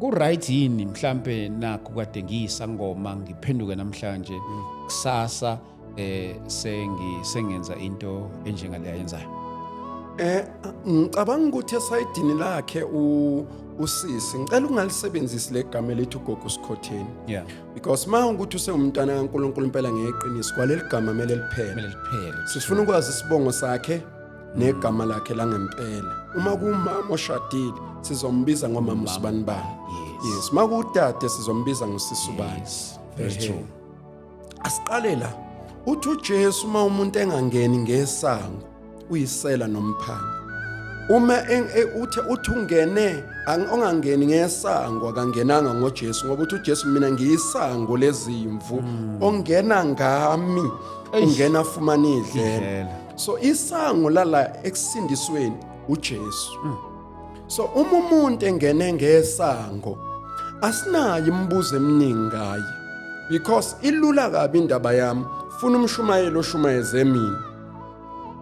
ku right yini mhlambe nakho kade ngiyisangoma ngiphenduke namhlanje kusasa sengenza into enjengaleya yenzayo. Ngicabanga ukuthi esayidini lakhe usisi ngicela ungalisebenzisi legama lethu gogo Sikhotheni. Yeah. Because mawukuthi usengumntana kaNkulunkulu impela ngeqiniso kwaleli gama mele liphele. Sifuna ukwazi isibongo sakhe negama lakhe langempela. Uma kumama oshadile sizombiza ngomama usibani bani. Yes. Makudade sizombiza ngosisi ubani. Very true. Asiqale la. Uthi uJesu uma umuntu engangeni ngesango uyisela nomphanga. Uma uthi ungene ongangeni ngesango akangenanga ngoJesu ngoba uthi uJesu mina ngiyisango lezimvu ongena ngami ungena afumana idlela. So isango lala ekusindisweni uJesu. So uma umuntu engene ngesango asinayo imibuzo eminingi ngaye because ilula kabi indaba yami funa umshumayelo oshumayeze mina.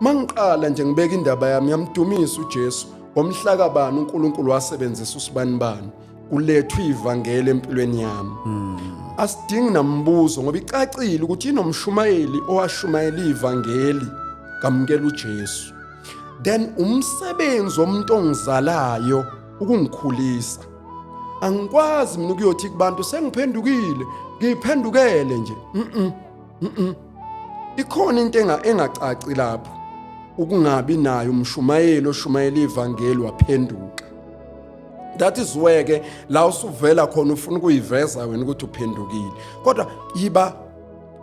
Mangiqala nje ngibeka indaba yami yamdumisa uJesu ngomhlaka bani uNkulunkulu wasebenzisa usibani bani kulethwa ivangeli empilweni yami. Asidingi nambuzo ngoba icacile ukuthi inomshumayeli owashumayela ivangeli kamukela uJesu. Then umsebenzi womuntu ongizalayo ukungikhulisa. Angikwazi mina ukuyothi kubantu sengiphendukile ngiphendukele nje. Ikhona into engacaci lapho. Ukungabi nayo umshumayeli oshumayela ivangeli waphenduka. That is where ke la usuvela khona ufuna ukuyiveza wena ukuthi uphendukile. Kodwa yiba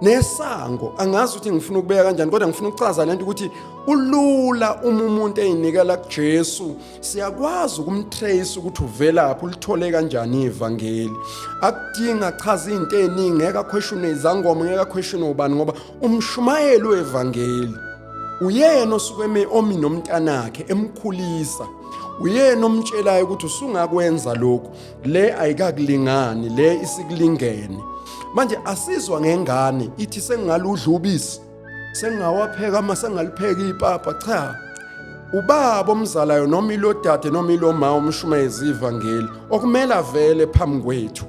nesango angazi ukuthi ngifuna ukubeka kanjani kodwa ngifuna ukuchaza lento ukuthi ulula umuntu eyinikela kuJesu siyakwazi ukumtrace ukuthi uvelaphi ulithole kanjani ivangeli. Akudinga chaza izinto eziningi ngeke question izangoma ngeke question ubani ngoba umshumayeli wevangeli uyena osuke omi nomntanakhe emkhulisa. Uyena omtshelayo ukuthi usungakwenza lokho le ayikakulingani le isikulingene. Manje asizwa ngengane ithi sengaludla ubisi sengawapheka ama sengalipheka ipapa cha. Ubaba omzalayo noma ilodade noma iloma umshumayezi ivangeli okumele avele phambi kwethu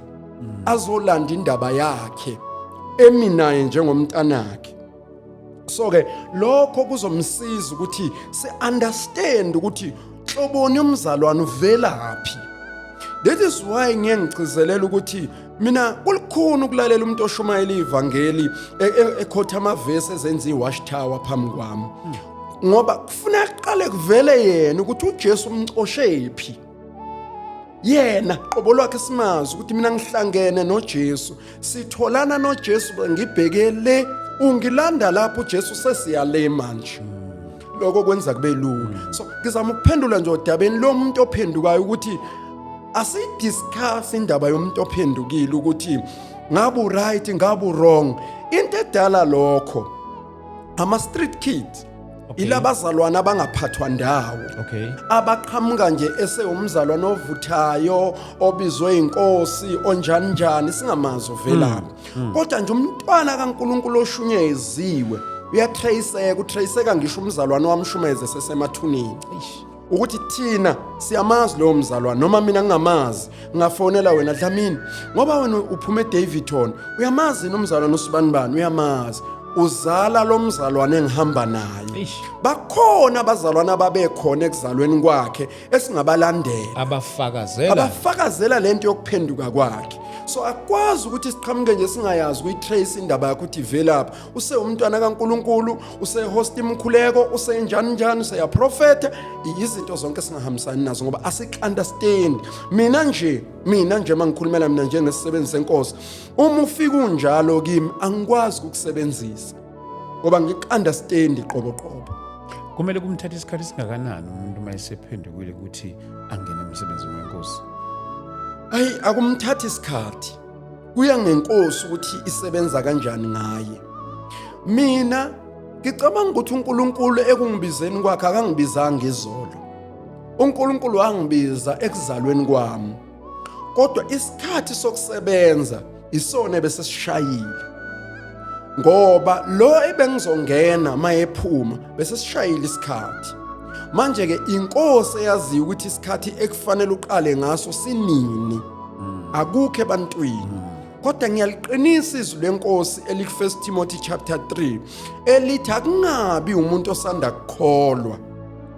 azolanda indaba yakhe eminaye njengomntanakhe. So ke lokho kuzomsiza ukuthi se understand ukuthi xoboni umzalwane uvelaphi. That is why ngiyangicizelela ukuthi mina kulikhona ukulalela umuntu oshumayela ivangeli ekhotha amavesi ezenza iwash tower phambi kwami. Ngoba kufuna aqale kuvele yena ukuthi uJesu umcoshephi. Yena qobo lwakhe simazi ukuthi mina ngihlangene noJesu sitholana noJesu ngibhekele ungilanda lapho uJesu sesiyale manje. Lokho kwenza kube lula. So ngizama ukuphendula nje odabeni lo muntu ophendukayo ukuthi asidiscuss indaba yomuntu ophendukile ukuthi ngabe right ngabe wrong. Into edala lokho ama street kids ilabazalwana abangaphathwa ndawo. Abaqhamuka nje esewumzalwana ovuthayo obizwe inkosi onjani njani singamazi uvelaphi. Kodwa nje umntwana kaNkulunkulu oshunyeziwe uyatraceka ngisho umzalwane wamshumeze sesemathuneni. Ukuthi thina siyamazi lo mzalwane noma mina ngingamazi ngafonela wena Dlamini ngoba wena uphume eDavidton uyamazi nomzalwane usibani bani uyamazi uzala lo mzalwane engihamba naye. Bakhona abazalwane ababekhona ekuzalweni kwakhe esingabalandela abafakazela lento yokuphenduka kwakhe. So akwazi ukuthi siqhamuke nje singayazi ukuyitrace indaba yakhe ukuthi ivelaphi. Use umntwana kaNkulunkulu, use host imkhuleko, use njani useya prophet, izinto zonke singahambisani nazo ngoba asik-understand. Mina nje mangikhulumela mina njengesisebenzi senkosi, uma ufika unjalo kimi angikwazi ukukusebenzisa ngoba ngik-understand qobo. Kumele kumthatha isikhathi singakanani umuntu mayesephendukile ukuthi angene emsebenzini wenkosi? Akumthathi isikhathi. Kuya ngenkosi ukuthi isebenza kanjani ngaye. Mina ngicabanga ukuthi uNkulunkulu ekungibizeni kwakhe akangibizanga izolo. uNkulunkulu wangibiza ekuzalweni kwami. Kodwa isikhathi sokusebenza isona bese sishayile. Ngoba lo ebengizongena mayephuma bese sishayile isikhathi. manje ke inkosi eyaziyo ukuthi isikhathi ekufanele uqale ngaso sinini akukho ebantwini. Kodwa ngiyaliqinisa izwi lenkosi eli1 Timothy chapter 3 elithi akungabi umuntu osanda kukholwa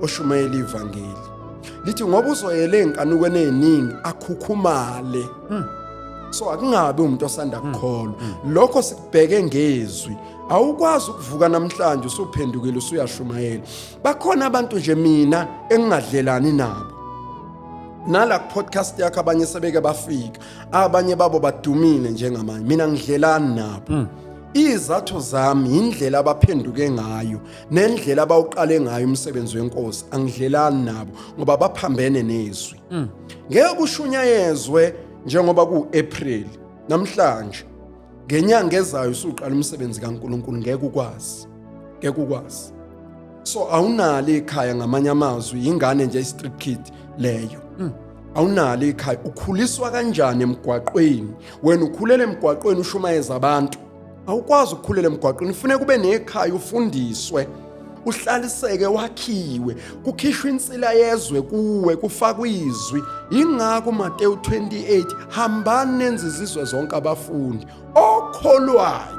oshumayela ivangeli. Lithi ngoba uzoyela enkanukweni eziningi akhukhumale. So akungabi umuntu osanda kukholwa. Lokho sikubheke ngezwi. Awukwazi ukuvuka namhlanje usuphendukile usuyashumayela. Bakhona abantu nje mina engingadlelani nabo. Nala podcast yakhe abanye sebeke bafika, abanye babo badumile njengamanje. Mina ngidlelani nabo. Izathu zami indlela abaphenduke ngayo nendlela abawuqale ngayo umsebenzi wenkosi. Angidlelani nabo ngoba baphambene nezwi. Ngeke kushunyayezwe njengoba ku-April namhlanje ngenyanga ezayo usuqala umsebenzi kaNkulunkulu ngeke ukwazi. So awunalo ekhaya ngamanye amazwi ingane nje i-street kid leyo. Awunalo ekhaya ukhuliswa kanjani emgwaqweni? Wena ukhulela emgwaqweni ushumayeza abantu. Awukwazi ukukhulela emgwaqweni, kufanele kube nekhaya ufundiswe, uhlaliseke wakhiwe, kukhishwe insila yezwe kuwe, kufakwe izwi. Ingakho uMateyu 28 hambani nenze izizwe zonke abafundi okholwayo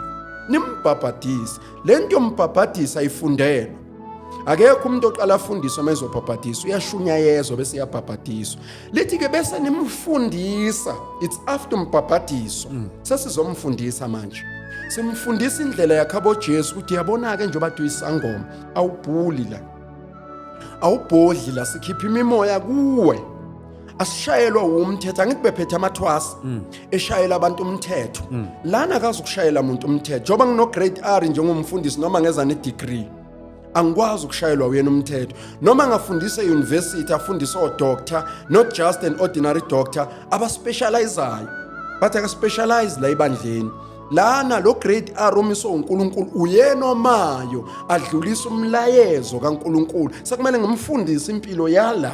nimbhabhadise. Lento yombhabhadisa ayifundelwa. Akekho umuntu oqala afundiswa mezobhabhadiswa uyashunyayezwa bese yabhabhadiswa. Lithi ke bese nimfundisa, it's after umbhabhadiso sesizomfundisa manje. Simfundisa indlela yakhe aboJesu ukuthi yabona ke njengoba tuyisangoma awubhodli la sikhipha imimoya kuwe. Asishayelwa umthetho, angithi bephethe amathwasa eshayela abantu umthetho. Lana akazi ukushayela umuntu umthetho. Njoba ngino grade R njengomfundisi noma ngeza ne degree angikwazi ukushayelwa uyena umthetho. Noma ngafundisa e-university afundisa o-doctor, not just an ordinary doctor, abaspecializeayo. Bathi aka specialize la ibandleni. Lana lo grade R omiso uNkulunkulu uyena omayo adlulisa umlayezo kaNkulunkulu. Sekumele ngimfundise impilo yala.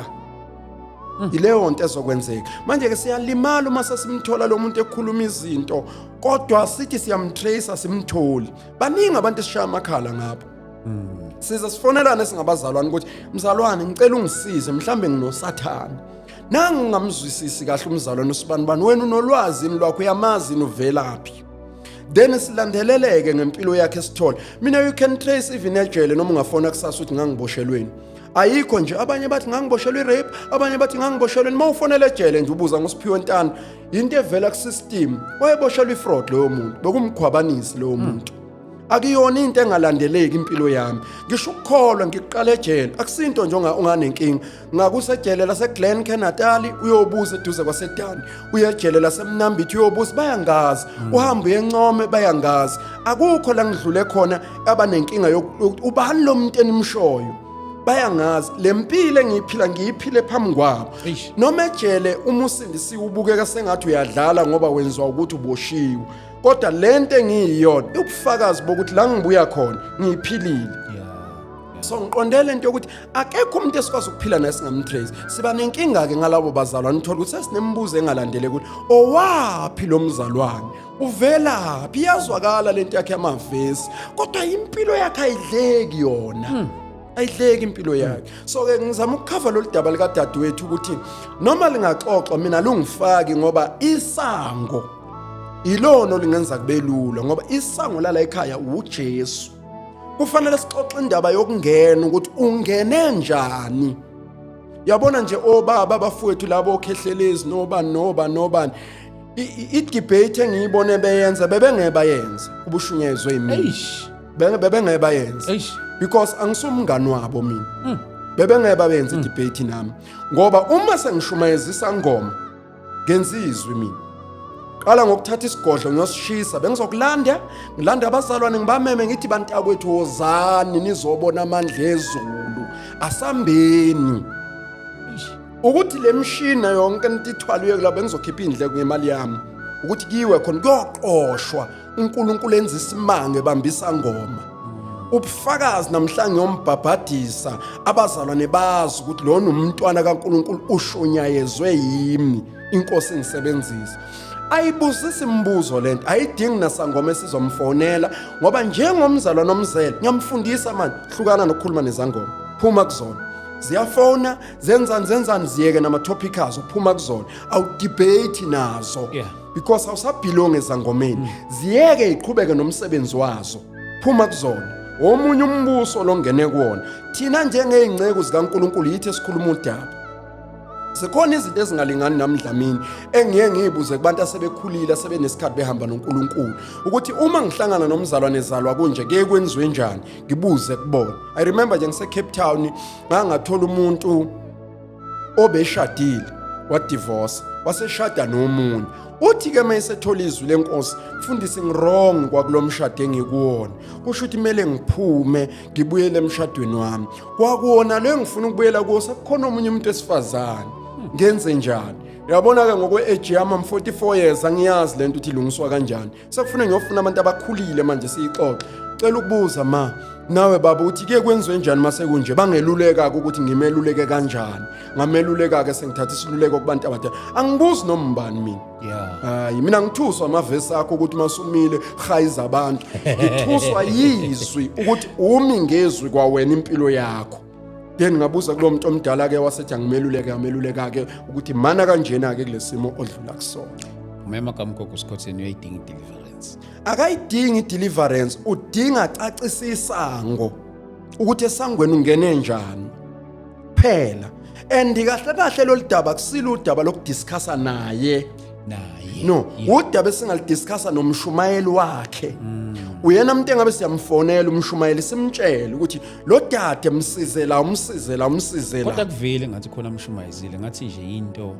Ileyo nto ezokwenzeka. Manje ke siyalimala uma sesimthola lo muntu ekhuluma izinto kodwa sithi siyamtracer simtholi. Baningi abantu esishaya amakhala ngapha. Siza sifonelana singabazalwane ukuthi mzalwane ngicela ungisize mhlambe nginoSathane. Nangu ngamzwisisi kahle umzalwane uSibani wena unolwazi lwakho uyamazi uvelaphi. Then silandeleleke ngempilo yakhe sithole. Mina you can trace even ejele noma ungafona kusasa uthi ngangiboshelweni. Ayikho nje abanye bathi ngangiboshelwe rape, abanye bathi ngangiboshelwe mawufonela ejele nje ubuza ngoSiphiwe Ntando. Into evela ku system. Wayeboshelwe ifraud leyo muntu. Bekumkhwabanisi leyo muntu. Akuyona into engalandeleki impilo yami. Ngisho ukukholwa ngiqala ejele. Akusinto nje unganenkinga. Ngakusejele laseGlen Canatali uyobuza eduze kwaseDani. Uyejele laseMnambithi uyobuza bayangazi. Uhamba uyencome bayangazi. Akukho la ngidlule khona abanenkinga ubani lo muntu enimshoyo. Bayangazi lempilo ngiyiphile phambi kwabo. Noma ejele umusindisi ubukeka sengathi uyadlala ngoba wenzwa ukuthi uboshiwe. Kodwa lento engiyiyona ubufakazi bokuthi la ngibuya khona ngiyiphilile. So ngiqondele into yokuthi akekho umuntu esikwazi ukuphila naye singamtrace. Siba nenkinga ke ngalabo bazalwane uthola ukuthi sesinembuzo engalandele ukuthi owapi lo mzalwane uvelaphi yazwakala lento yakhe yamavesi kodwa impilo yakhe ayidleki yona. Ayidleki impilo yakhe. So ke ngizama ukukhava lo daba lika dadewethu ukuthi noma lingaxoxwa mina lungifaki ngoba isango ilono lingenza kube lula ngoba isango lala ekhaya uJesu. Kufanele sixoxe indaba yokungena ukuthi ungene njani. Yabona nje obaba abafowethu labo okhehlelezi nobani i-debate engiyibone beyenza bebengebayenza ubushunyezwe yimi. Bebengebayenza because angisumngani wabo mina. Bebengebayenza i-debate nami ngoba uma sengishumayezisa ngoma ngenzizwe mina. Qala ngokuthatha isigodlo ngiyosishisa bengizokulanda ngilanda abazalwane ngibameme ngithi bantakwethu wozani nizobona amandla ezulu asambeni ukuthi le mshini yonke ntithwaliwe kulabo bengizokhipha indleko ngemali yami ukuthi kiwe khona kuyoqoshwa uNkulunkulu enza isimange ebambisa ngoma. Ubufakazi namhlanje yombhabhadisa abazalwane bazi ukuthi lona umntwana kaNkulunkulu ushunyayezwe yimi inkosi ngisebenzisa. Ayibuzisa imibuzo lento ayidingi nasangoma esizomfonela ngoba njengomzalwane nomzelo ngiyamfundisa manje hlukana nokukhuluma nezangoma phuma kuzona ziyafona zenzani ziyeke nama-topic azo uphuma kuzona awudebate nazo because awusabhilonge ezangomeni ziyeke iqhubeke nomsebenzi wazo phuma kuzona omunye umbuso lo ngene kuwona thina njengey'ngceku zikaNkulunkulu yithi esikhuluma udaba sekhona izinto ezingalingani namdlamini engiye ngiyibuze kubantu asebekhulile asebenesikhathi behamba noNkulunkulu ukuthi uma ngihlangana nomzalwane ezalwa kunje kuye kwenziwe njani ngibuze kubona. I remember nje ngise Cape Town ngangathola umuntu obeshadile wadivorce waseshada nomunye uthi ke mayesethola izwi lenkosi mfundisi ngirong kwakulomshado engikuwona kusho ukuthi kumele ngiphume ngibuyele emshadweni wami kwakuwona le ngifuna ukubuyela kuwo sekukhona omunye umuntu esifazane ngenze njani. Uyabona ke ngokwe-age yami 44 years angiyazi lento ukuthi ilungiswa kanjani sekufuna ngiyofuna abantu abakhulile manje siyixoxe cela ukubuza ma nawe baba uthi ke kwenziwe njani mase kunje bangeluleka ukuthi ngimeluleke kanjani ngameluleka ke sengithatha isiluleko kubantu abadala angibuzi noma mbani mina hayi mina ngithuswa amavesi akho ukuthi masumile khayiza abantu ngithuswa yizwi ukuthi umi ngezwi kwawena impilo yakho then ngabuza kulo muntu omdala ke wasethi angimeluleka ke ukuthi mana kanjena ke kulesimo odlula kusona. Umema kaMgogo Sikhotheni uyayidinga deliverance. Akayidingi deliverance udinga cacisisango ukuthi esangweni ungene njani phela and kahle lo lidaba kusile udaba lokudiscussa naye no udaba esingalidiscussa nomshumayeli wakhe uyena umuntu engabe siyamfonela umshumayeli simtshela ukuthi lo dade umsizela kodwa kuvele ngathi khona umshumayezile ngathi nje into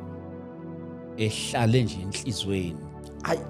ehlale nje enhlizweni hayi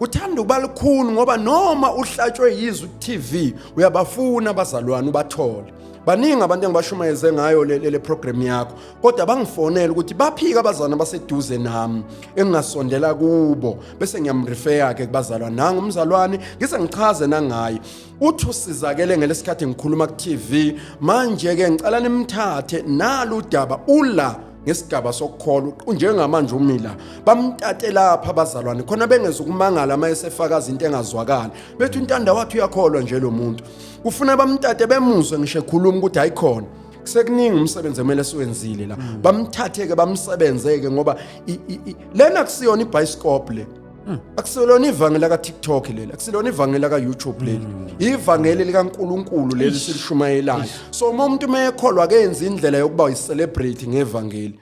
uthanda ubalikhulu ngoba noma uhlatshwe yizwi TV uyabafuna abazalwane ubathole baningi abantu engibashumayeze ngayo le program yakho kodwa bangifonela ukuthi baphika abazalwane baseduze nami engingasondela kubo bese ngiyamrefer ke kubazalwane nanga umzalwane ngise ngichaze nangaye uthi usizakele ngelesikhathi ngikhuluma ku TV manje ke ngicala nimthathe nalo udaba ula ngesigaba sokukholwa njengamanje umila bamtate lapha abazalwane khona bengeza ukumangala mayesefakaza into engazwakala bethu intanda wathi uyakholwa nje lo muntu kufuna bamtate bemuzwe ngisho ekhuluma ukuthi hayikhona sekuningi umsebenzi emele siwenzile la bamthathe ke bamsebenzeke ngoba lena kusiyona iBioscope le akusilona ivangeli la TikTok leli akusilona ivangeli la YouTube leli ivangeli likaNkulunkulu leli silishumayelayo so umuntu mayekholwa kenza indlela yokuba uyicelebrate ngevangeli